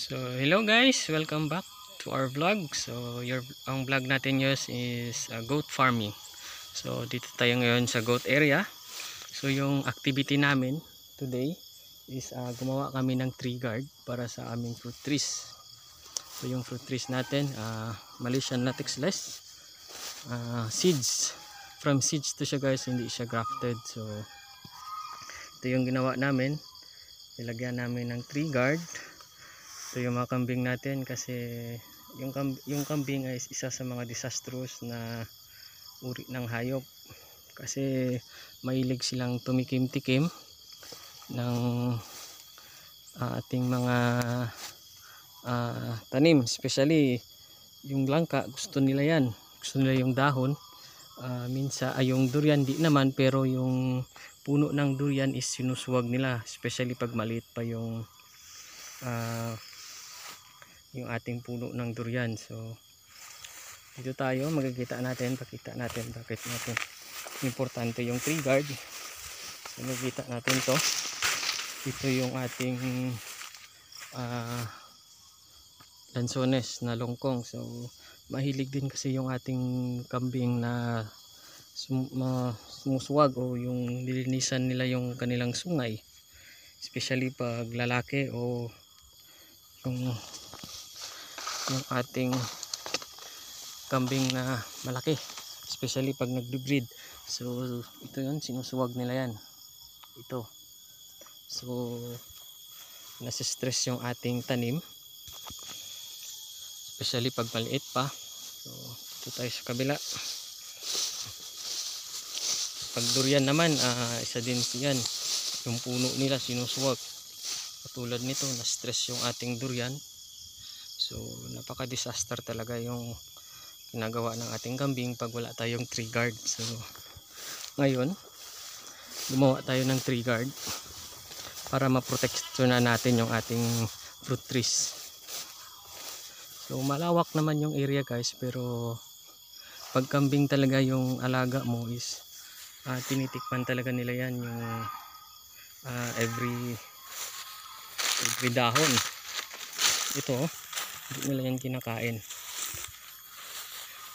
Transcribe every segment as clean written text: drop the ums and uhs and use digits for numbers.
So hello guys, welcome back to our vlog. So ang vlog natin is goat farming. So dito tayo ngayon sa goat area. So yung activity namin today is gumawa kami ng tree guard para sa aming fruit trees. So yung fruit trees natin, Malaysian latex less, seeds. From seeds to siya guys, hindi siya grafted. So ito yung ginawa namin. Nilagyan namin ng tree guard. Ito yung mga kambing natin kasi yung kambing ay isa sa mga disastrous na uri ng hayop kasi mahilig silang tumikim-tikim ng ating mga tanim, especially yung langka. Gusto nila yan, gusto nila yung dahon. Minsan ay yung durian di naman, pero yung puno ng durian is sinusuwag nila, especially pag maliit pa yung ating puno ng durian. So dito tayo pakita natin bakit natin importante yung tree guard. So makikita natin to, ito yung ating lansones na longkong. So mahilig din kasi yung ating kambing na sumusuwag o yung nilinisan nila yung kanilang sungay, especially pag lalaki o yung ating kambing na malaki, especially pag nagbe-breed. So ito yun, sinusuwag nila yan ito. So nasistress yung ating tanim, especially pag maliit pa. So ito tayo sa kabila. Pag durian naman, isa din yan, yung puno nila sinusuwag. Katulad nito, na-stress yung ating durian. So napaka disaster talaga yung ginagawa ng ating kambing pag wala tayong tree guard. So ngayon gumawa tayo ng tree guard para maproteksyonan natin yung ating fruit trees. So malawak naman yung area guys, pero pag kambing talaga yung alaga mo is tinitikman talaga nila yan, yung every dahon. Ito hindi nila yan kinakain,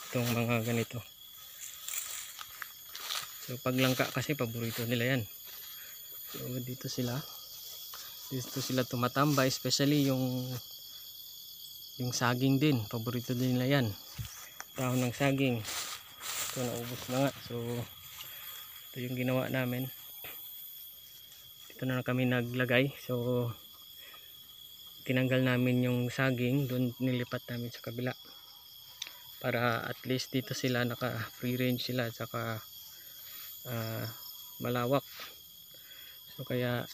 itong mga ganito. So pag langka kasi paborito nila yan. So dito sila tumatambay, especially yung saging din, paborito din nila yan, dahon ng saging. Ito naubos na nga. So ito yung ginawa namin, dito na kami naglagay. So tinanggal namin yung saging, doon nilipat namin sa kabila para at least dito sila naka free range sila, saka malawak. So kaya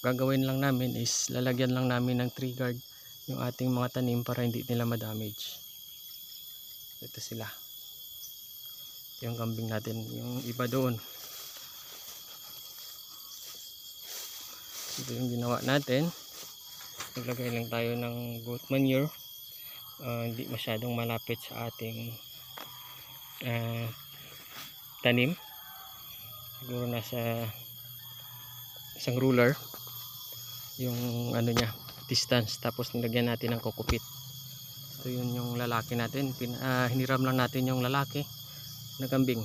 gagawin lang namin is lalagyan lang namin ng tree guard yung ating mga tanim para hindi nila ma-damage. Ito sila, ito yung kambing natin, yung iba doon. Ito yung ginawa natin, naglagay lang tayo ng goat manure, hindi masyadong malapit sa ating tanim, siguro nasa isang ruler yung ano niya, distance. Tapos nilagyan natin ng kokopit. Ito yun yung lalaki natin, hiniram lang natin yung lalaki na kambing.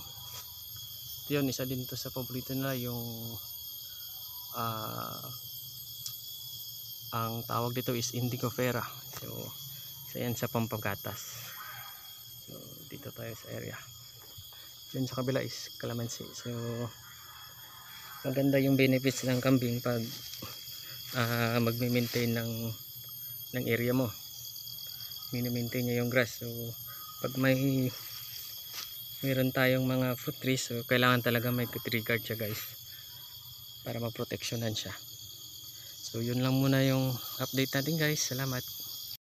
Ito yun, isa din to sa paborito nila, yung ang tawag dito is indigo fera. So isa yan sa pampagatas. So dito tayo sa area, yun sa kabila is calamansi. So maganda yung benefits ng kambing pag magme-maintain ng area mo, mini-maintain niya yung grass. So pag mayroon tayong mga fruit trees, so kailangan talaga may tree guard siya guys, para maproteksyonan siya. So yun lang muna yung update natin guys. Salamat.